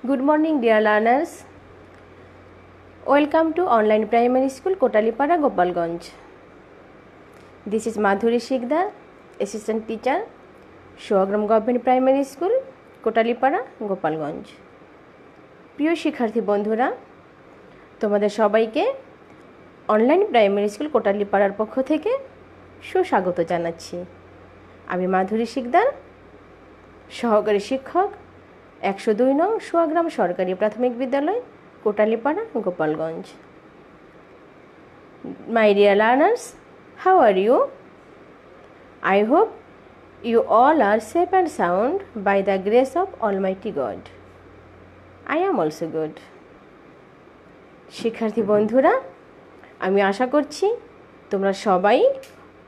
Good morning, dear learners. Welcome to Online Primary School, Kotalipara, Gopalganj. This is Madhuri Sikdar, Assistant Teacher, Shoagram Government Primary School, Kotalipara, Gopalganj. প্রিয় শিক্ষার্থী বন্ধুরা, তোমাদের সবাইকে online primary school কোটালীপাড়ার পক্ষ থেকে সুস্বাগত জানাচ্ছি। আমি মাধুরী শিকদার, সহকারী শিক্ষক, 102 নং সোয়াগ্রাম সরকারি প্রাথমিক বিদ্যালয়, Kotalipara, Gopalganj. My dear learners, how are you? I hope you all are safe and sound by the grace of Almighty God. I am also good. শিক্ষার্থী বন্ধুরা, আমি আশা করছি তোমরা সবাই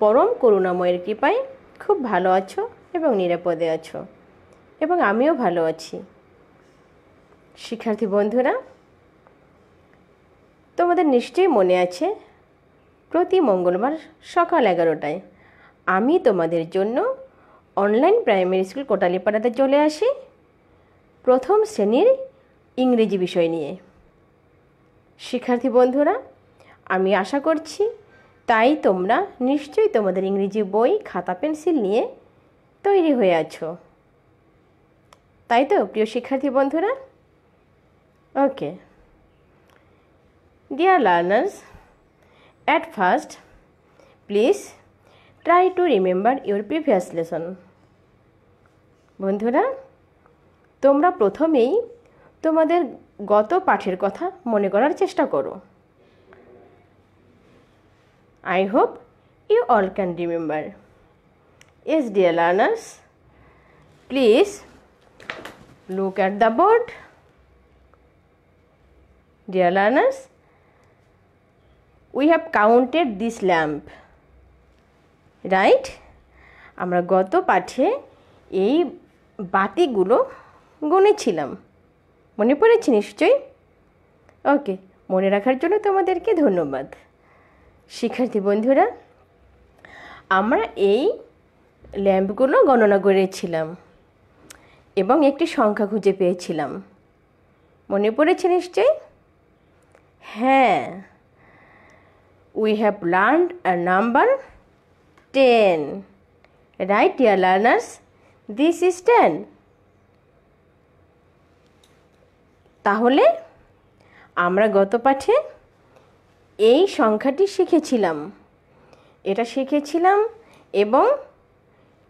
পরম করুণাময়ের কৃপায় খুব ভালো আছো এবং নিরাপদে আছো, এবং আমিও ভালো আছি। শিক্ষার্থী বন্ধুরা, তোমাদের নিশ্চয়ই মনে আছে প্রতি মঙ্গলবার সকাল 11টায় আমি তোমাদের জন্য অনলাইন প্রাইমারি স্কুল কোটালীপাড়াতে চলে আসি প্রথম শ্রেণীর ইংরেজি বিষয় নিয়ে। শিক্ষার্থী বন্ধুরা, আমি আশা করছি তাই তোমরা নিশ্চয়ই তোমাদের ইংরেজি বই, খাতা, পেন্সিল নিয়ে তৈরি হয়ে আছো, তাই তো প্রিয় শিক্ষার্থী বন্ধুরা? ওকে, dear learners, at first please try to remember your previous lesson. বন্ধুরা, তোমরা প্রথমেই তোমাদের গত পাঠের কথা মনে করার চেষ্টা করো। I hope you all can remember. Yes, dear learners, please look at the board. Dear learners, we have counted this lamp, right? আমরা গত পাঠে এই বাতিগুলো গুনেছিলাম, মনে পড়েছে নিশ্চয়ই? ওকে, মনে রাখার জন্য তোমাদেরকে ধন্যবাদ। শিক্ষার্থী বন্ধুরা, আমরা এই ল্যাম্পগুলো গণনা করেছিলাম এবং একটি সংখ্যা খুঁজে পেয়েছিলাম, মনে পড়েছে নিশ্চয়ই? হ্যাঁ, we have learned a number 10. Right, dear learners? This is 10. তাহলে আমরা গত পাঠে এই সংখ্যাটি শিখেছিলাম, এটা শিখেছিলাম এবং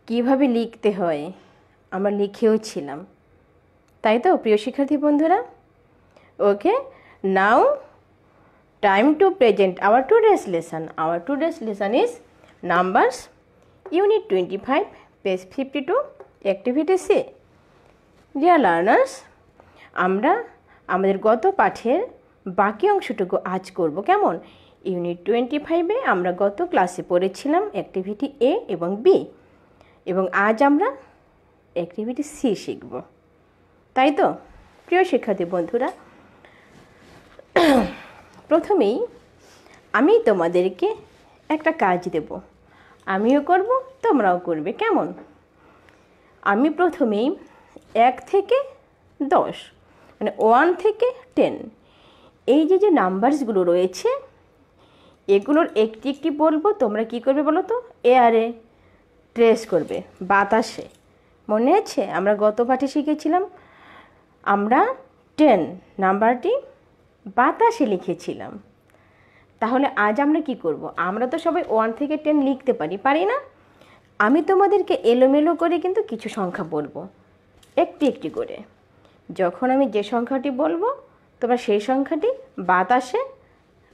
কিভাবে লিখতে হয় আমরা লিখেও ছিলাম, তাই তো প্রিয় শিক্ষার্থী বন্ধুরা? ওকে, নাও time to present our today's lesson. Our today's lesson is Numbers, Unit 25, page 52, Activity C. Dear learners, আমরা আমাদের গত পাঠের বাকি অংশটুকু আজ করব। কেমন? ইউনিট 25-এ আমরা গত ক্লাসে পড়েছিলাম অ্যাক্টিভিটি এ এবং বি, এবং আজ আমরা অ্যাক্টিভিটি সি শিখব, তাই তো প্রিয় শিক্ষার্থী বন্ধুরা? প্রথমেই আমি তোমাদেরকে একটা কাজ দেব, আমিও করব, তোমরাও করবে। কেমন? আমি প্রথমেই 1 থেকে 10, মানে 1 থেকে 10, এই যে নাম্বারসগুলো রয়েছে এগুলোর একটি একটি বলবো, তোমরা কি করবে বলো তো? এয়ারে ট্রেস করবে, বাতাসে। মনে আছে আমরা গত পাঠে শিখেছিলাম আমরা 10 নাম্বারটি বাতাসে লিখেছিলাম। তাহলে আজ আমরা কি করব? আমরা তো সবাই 1 থেকে 10 লিখতে পারি না? আমি তোমাদেরকে এলোমেলো করে কিন্তু কিছু সংখ্যা বলবো, একটি একটি করে। যখন আমি যে সংখ্যাটি বলবো তোমরা সেই সংখ্যাটি বাতাসে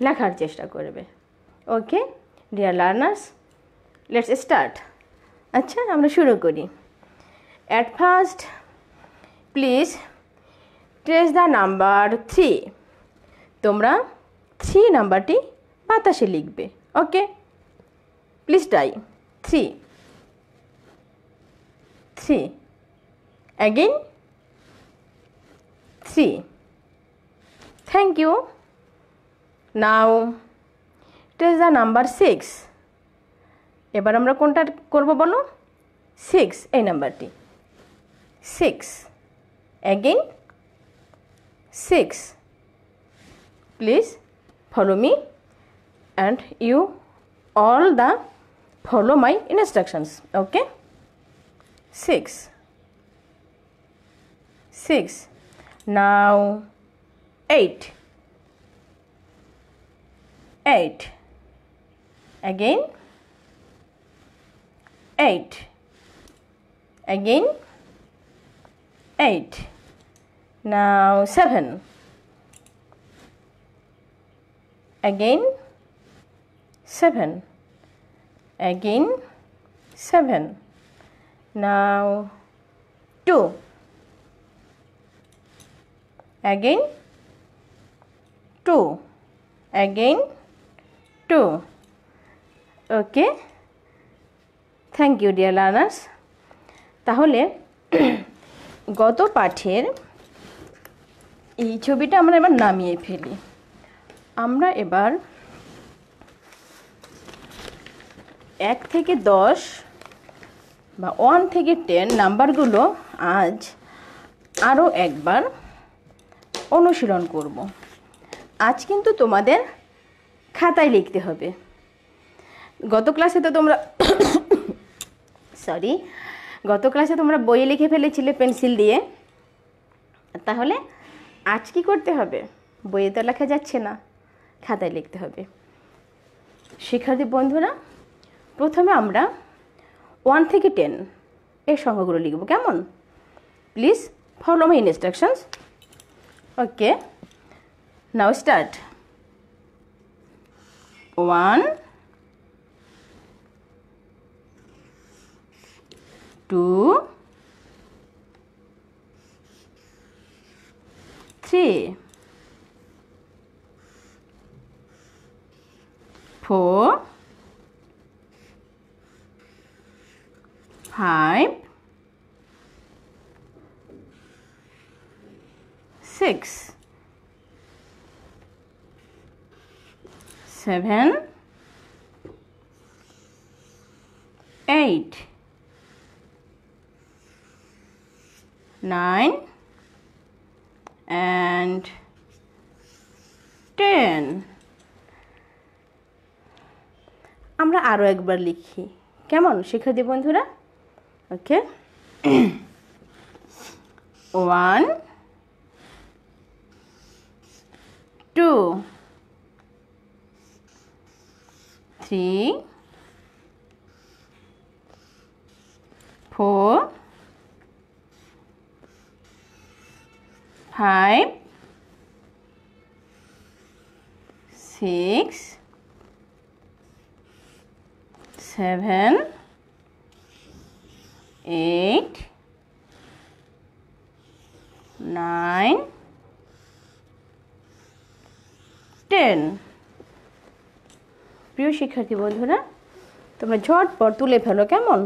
লেখার চেষ্টা করবে। Okay dear learners, let's start. আচ্ছা, আমরা শুরু করি। At first please trace the number 3. তোমরা 3 নাম্বারটি বাতাসে লিখবে। Okay, please try. 3 again 3. Thank you. Now trace the number 6. এবার আমরা কোনটা করব বলো? 6, এই নাম্বারটি 6 again 6. Please follow me and you all the follow my instructions. Okay? 6. 6. Now 8. 8. Again 8. Again 8. Now 7. Again 7. Again 7. Now 2. Again 2. Again 2. Okay. Thank you dear learners. তাহলে গত পাঠের এই ছবিটা আমরা এবার নামিয়ে ফেলি। আমরা এবার 1 থেকে 10 বা 1 থেকে 10 নাম্বারগুলো আজ আরও একবার অনুশীলন করব। আজ কিন্তু তোমাদের খাতায় লিখতে হবে। গত ক্লাসে তোমরা বইয়ে লিখে ফেলেছিলে পেন্সিল দিয়ে। তাহলে আজ কি করতে হবে? বইয়ে তো লেখা যাচ্ছে না, খাতায় লিখতে হবে। শিক্ষার্থী বন্ধুরা, প্রথমে আমরা 1 থেকে 10 এর সংখ্যাগুলো লিখব। কেমন? Please follow my instructions. Okay, now start. 1, 2, 3, 4, 5, 6, 7, 8, 9 and 10. আমরা আরও একবার লিখি। কেমন শিক্ষার্থী বন্ধুরা? ওকে, 1, 2, 3, 4, 5, 6, 7, 8, 9, 10. প্রিয় শিক্ষার্থী বন্ধুরা, তোমরা ঝটপট তুলে ফেলো। কেমন?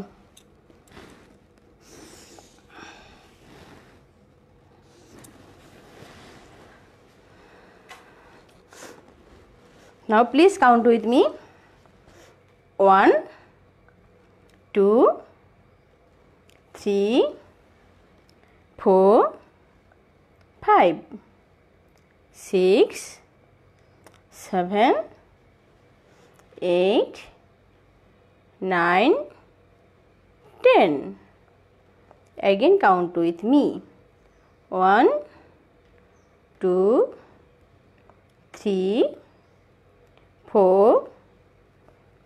Now please count with me. 1, 2, 3, 4, 5, 6, 7, 8, 9, 10. Again count with me. 1, 2, 3, 4,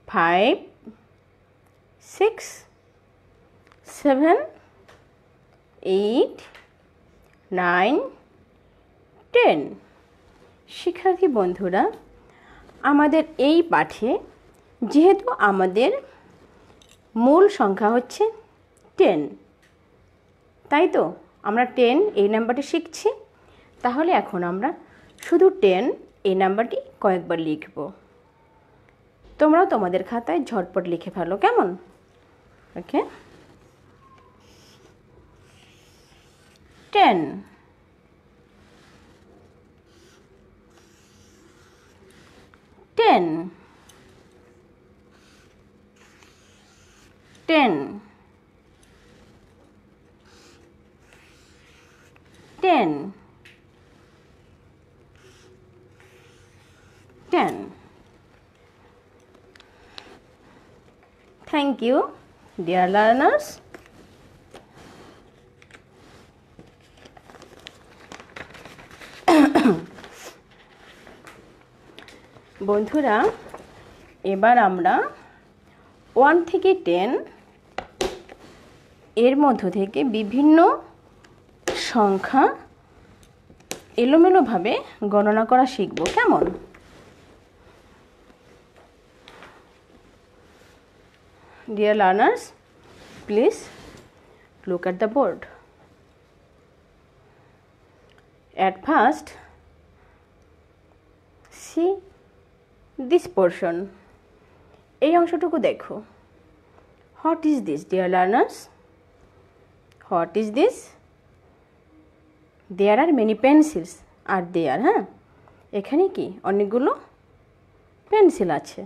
5, 6, 7, 8, 9, 10. শিক্ষার্থী বন্ধুরা, আমাদের এই পাঠে যেহেতু আমাদের মূল সংখ্যা হচ্ছে 10, তাই তো আমরা 10 এই নাম্বারটি শিখছি। তাহলে এখন আমরা শুধু 10 এই নাম্বারটি কয়েকবার লিখব। তোমরাও তোমাদের খাতায় ঝটপট লিখে ফেলো। কেমন? ওকে, 10, 10, 10, 10, you, dear learners. বন্ধুরা, এবার আমরা 1 থেকে 10 এর মধ্য থেকে বিভিন্ন সংখ্যা এলোমেলোভাবে গণনা করা শিখব। কেমন? Dear learners, please look at the board. At first, see this portion. এই অংশটুকু দেখো। What is this, dear learners? What is this? There are many pencils are there, হ্যাঁ? এখানে কি অনেকগুলো পেন্সিল আছে।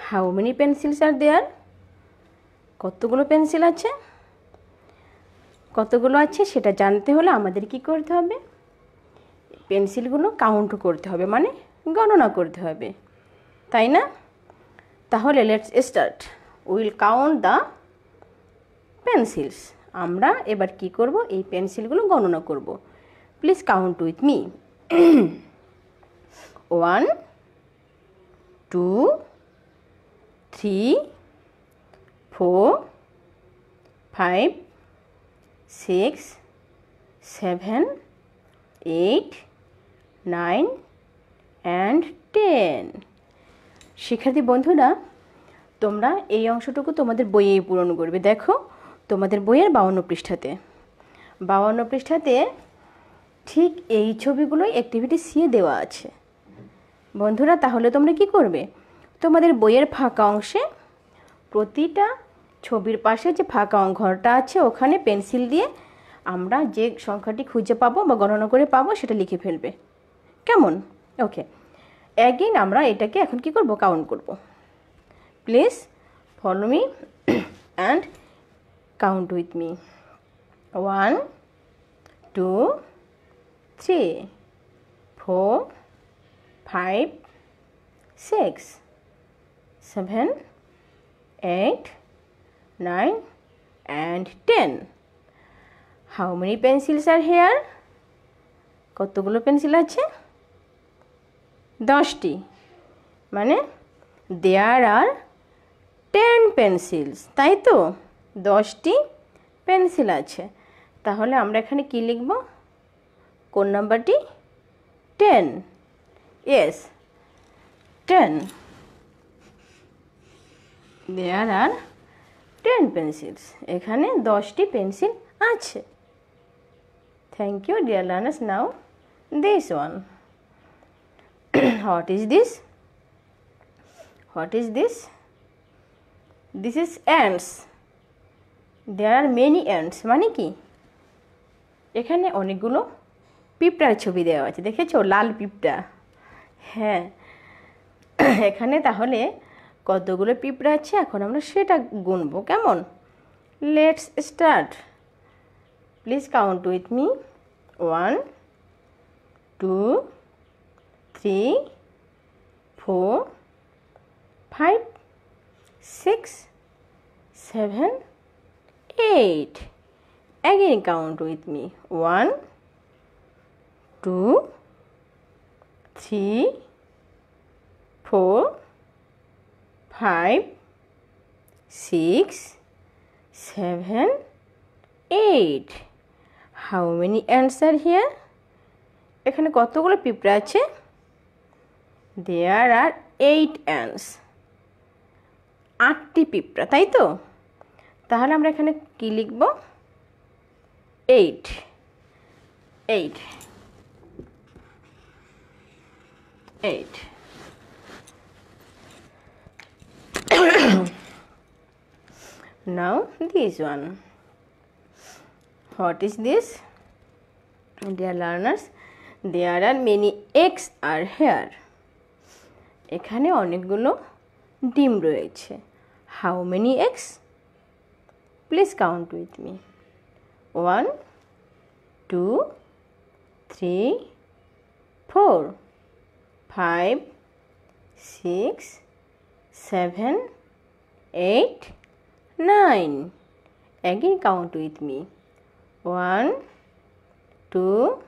How many pencils are there? কতগুলো pencil আছে? কতগুলো আছে সেটা জানতে হলে আমাদের কি করতে হবে? পেন্সিলগুলো কাউন্ট করতে হবে, মানে গণনা করতে হবে, তাই না? তাহলে let's start. Will count the pencils. আমরা এবার কি করব? এই পেন্সিলগুলো গণনা করব। Please count with me. 1 2 3 4 5 6 7 8 9 and 10। শিক্ষার্থী বন্ধুরা, তোমরা এই অংশটুকু তোমাদের বইয়েই পূরণ করবে। দেখো তোমাদের বইয়ের 52 পৃষ্ঠাতে 52 পৃষ্ঠাতে ঠিক এই ছবিগুলোই অ্যাক্টিভিটি সি দেওয়া আছে। বন্ধুরা, তাহলে তোমরা কি করবে? তোমাদের বইয়ের ফাঁকা অংশে প্রতিটা ছবির পাশে যে ফাঁকা ঘরটা আছে ওখানে পেন্সিল দিয়ে আমরা যে সংখ্যাটি খুঁজে পাবো বা গণনা করে পাবো সেটা লিখে ফেলবে। কেমন? ওকে, অ্যাগেইন আমরা এটাকে এখন কি করব? কাউন্ট করব। Please follow me and count with me. 1 2 3 4 5 6 7 8 9 and 10. How many pencils are here? কতগুলো পেন্সিল আছে? 10টি, মানে there are 10 pencils, তাই তো? 10টি পেন্সিল আছে। তাহলে আমরা এখানে কি লিখব? কোন নাম্বারটি? 10। Yes, 10. There are 10 pencils. এখানে 10টি পেন্সিল আছে। Thank you, dear learners. Now this one. What is this? What is this? This is ants. There are many ants. মানে কি? এখানে অনেকগুলো পিঁপড়ার ছবি দেওয়া আছে। দেখেছো? লাল পিঁপড়া। হ্যাঁ, এখানে তাহলে কতগুলো পিঁপড়া আছে এখন আমরা সেটা গুনবো। কেমন? Let's start. Please count with me. 1 2 3 4 5 6 7 8. Again count with me. 1 2 3 4 5 6 7 8. How many ants are here? এখানে কতগুলো পিঁপড়া আছে? There are 8 ants. 8টি পিঁপড়া, তাই তো? তাহলে আমরা এখানে কি লিখব? 8 8 8. Now this one. What is this? Dear learners, there are many eggs are here. এখানে অনেকগুলো ডিম রয়েছে। How many eggs? Please count with me. 1 2 3 4 5 6 7 8 9. Again count with me. 1, 2,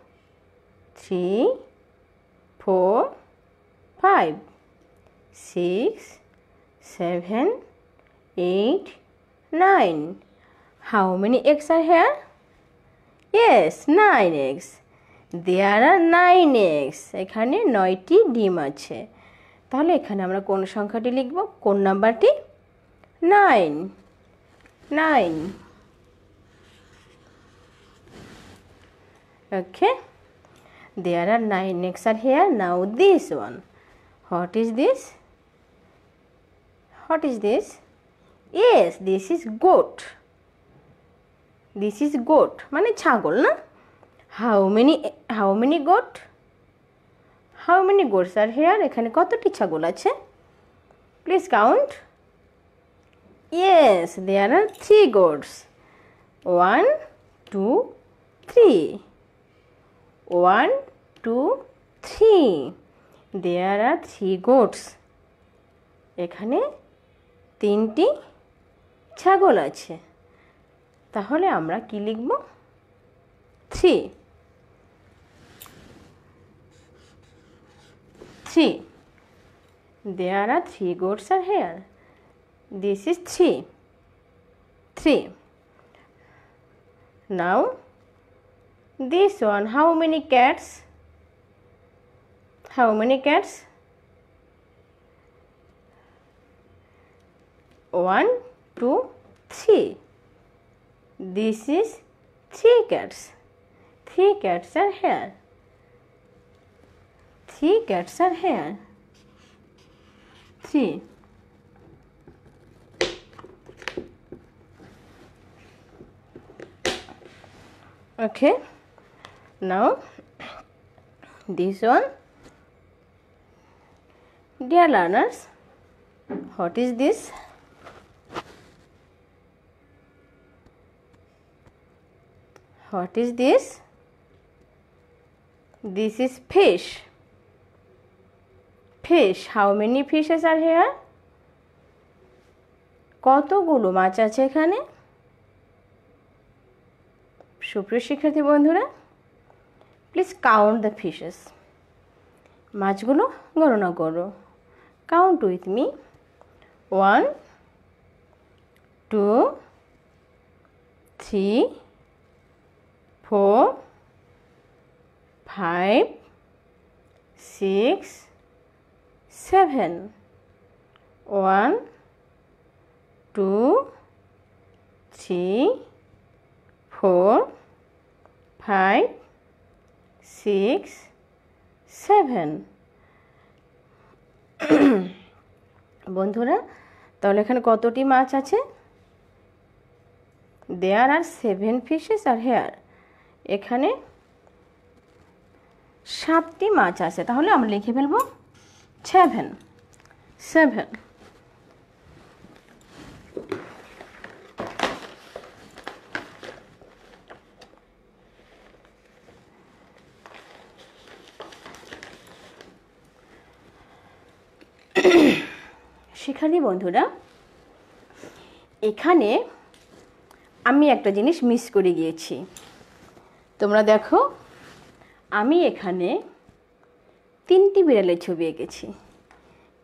3, 4, 5, 6, 7, 8, 9. How many eggs are here? Yes, 9 eggs. There are 9 eggs. এখানে 9টি ডিম আছে। তাহলে এখানে আমরা কোন সংখ্যাটি লিখব? কোন নাম্বারটি? 9. 9. Okay. There are 9 eggs are here. Now this one. What is this? What is this? Yes, this is goat. This is goat. মানে ছাগল না? How many goat? How many goats are here? এখানে কতটি ছাগল আছে? Please count. Yes, there are 3 goats. 1, 2, 3. 1, 2, 3. There are 3 goats. এখানে 3টি ছাগল আছে। তাহলে আমরা কি লিখব? 3. 3. There are 3 goats are here. This is 3. 3. Now this one, how many cats? How many cats? 1, 2, 3. This is 3 cats. 3 cats are here. 3 cats are here. 3. Okay. Now this one. Dear learners, what is this? What is this? This is fish. Fish. How many fishes are here? কতগুলো মাছ আছে এখানে? সুপ্রিয় শিক্ষার্থী বন্ধুরা, please count the fishes. মাছগুলো গণনা করো। Count with me. 1, 2, 3, 4, 5, 6, 7. 1, 2, 3, 4, 5, 6, 7. বন্ধুরা, তাহলে এখানে কতটি মাছ আছে? There are 7 fishes are here. এখানে 7টি মাছ আছে। তাহলে আমরা লিখে ফেলব 7. 7. শিক্ষার্থী বন্ধুরা, এখানে আমি একটা জিনিস মিস করে গিয়েছি। তোমরা দেখো, আমি এখানে 3টি বিড়ালের ছবি এঁকেছি,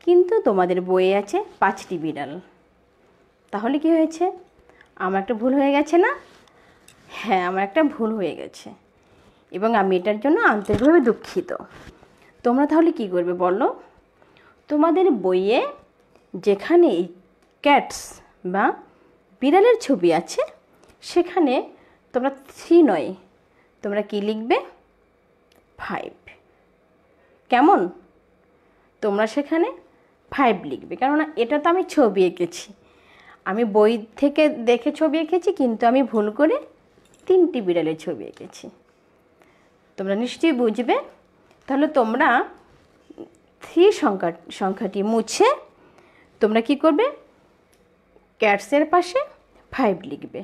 কিন্তু তোমাদের বইয়ে আছে 5টি বিড়াল। তাহলে কি হয়েছে? আমার একটা ভুল হয়ে গেছে না? হ্যাঁ, আমার একটা ভুল হয়ে গেছে এবং আমি এটার জন্য আন্তরিকভাবে দুঃখিত। তোমরা তাহলে কি করবে বলো? তোমাদের বইয়ে যেখানে এই ক্যাটস বা বিড়ালের ছবি আছে সেখানে তোমরা 3 নয়, তোমরা কি লিখবে? 5। কেমন? তোমরা সেখানে 5 লিখবে, কেননা এটা তো আমি ছবি এঁকেছি। আমি বই থেকে দেখে ছবি এঁকেছি, কিন্তু আমি ভুল করে 3টি বিড়ালের ছবি এঁকেছি। তোমরা নিশ্চয়ই বুঝবে। তাহলে তোমরা 3 সংখ্যাটি মুছে তোমরা কি করবে? ক্যাটসের পাশে 5 লিখবে।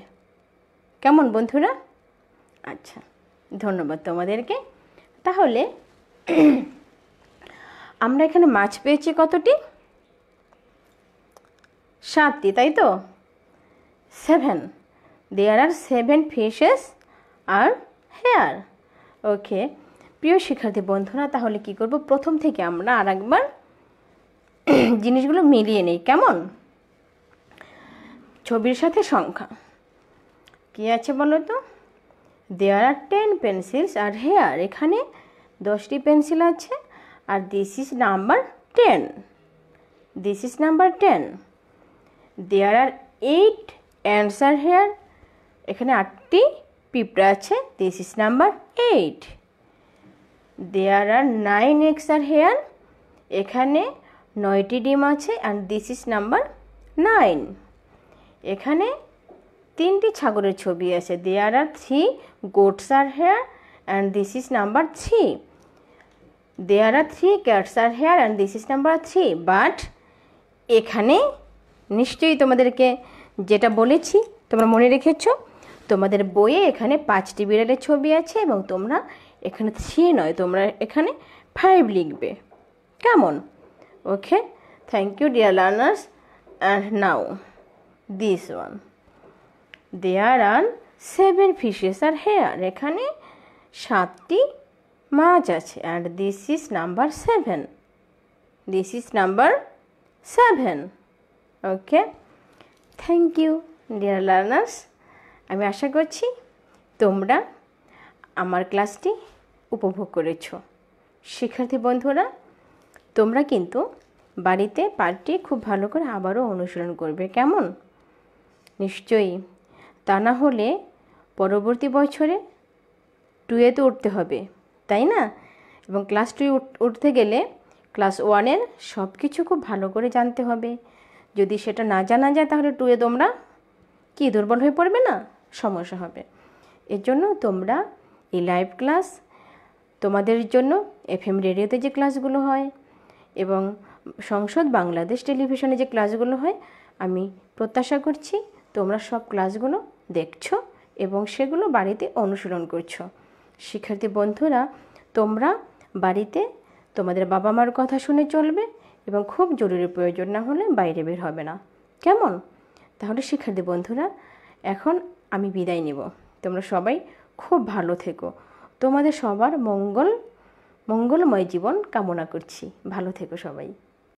কেমন বন্ধুরা? আচ্ছা, ধন্যবাদ তোমাদেরকে। তাহলে আমরা এখানে মাছ পেয়েছি কতটি? 7টি, তাই তো? 7. There are 7 fishes are here. Okay প্রিয় শিক্ষার্থী বন্ধুরা, তাহলে কি করব, প্রথম থেকে আমরা আরেকবার জিনিসগুলো মিলিয়ে নেই, কেমন? ছবির সাথে সংখ্যা কি আছে বলো তো? দেয়ার আর 10 পেন্সিলস আর হেয়ার, এখানে 10টি পেন্সিল আছে আর this is number 10, this is number 10। There are 8 ants are here, এখানে 8টি পিঁপড়া আছে, this is number 8। There are 9 eggs are here, এখানে 9টি ডিম আছে অ্যান্ড দিস ইজ নাম্বার 9। এখানে 3টি ছাগলের ছবি আছে, there are 3 goats are here and this is number 3। There are 3 cats are here and this is number 3। But এখানে নিশ্চয়ই তোমাদেরকে যেটা বলেছি তোমরা মনে রেখেছো, তোমাদের বইয়ে এখানে 5টি বিড়ালের ছবি আছে এবং তোমরা এখানে 3 নয়, তোমরা এখানে 5 লিখবে, কেমন? Okay, thank you dear learners. And now this one, there are 7 fishes are here, এখানে 7টি মাছ আছে and this is number 7, this is number 7। Okay, thank you dear learners. আমি আশা করছি তোমরা আমার ক্লাসটি উপভোগ করেছ। শিক্ষার্থী বন্ধুরা, তোমরা কিন্তু বাড়িতে পাঠটি খুব ভালো করে আবারও অনুশীলন করবে, কেমন? নিশ্চয়ই, তা না হলে পরবর্তী বছরে 2-এ তো উঠতে হবে, তাই না? এবং ক্লাস 2 উঠতে গেলে ক্লাস 1-এর সব কিছু খুব ভালো করে জানতে হবে। যদি সেটা না জানা যায় তাহলে 2-এ তোমরা কি দুর্বল হয়ে পড়বে না, সমস্যা হবে। এর জন্য তোমরা এই লাইভ ক্লাস, তোমাদের জন্য FM রেডিওতে যে ক্লাসগুলো হয় এবং সংসদ বাংলাদেশ টেলিভিশনে যে ক্লাসগুলো হয়, আমি প্রত্যাশা করছি তোমরা সব ক্লাসগুলো দেখছো এবং সেগুলো বাড়িতে অনুশীলন করছো। শিক্ষার্থী বন্ধুরা, তোমরা বাড়িতে তোমাদের বাবা মার কথা শুনে চলবে এবং খুব জরুরি প্রয়োজন না হলে বাইরে বের হবে না, কেমন? তাহলে শিক্ষার্থী বন্ধুরা, এখন আমি বিদায় নেব। তোমরা সবাই খুব ভালো থেকো, তোমাদের সবার মঙ্গলময় জীবন কামনা করছি। ভালো থেকো সবাই।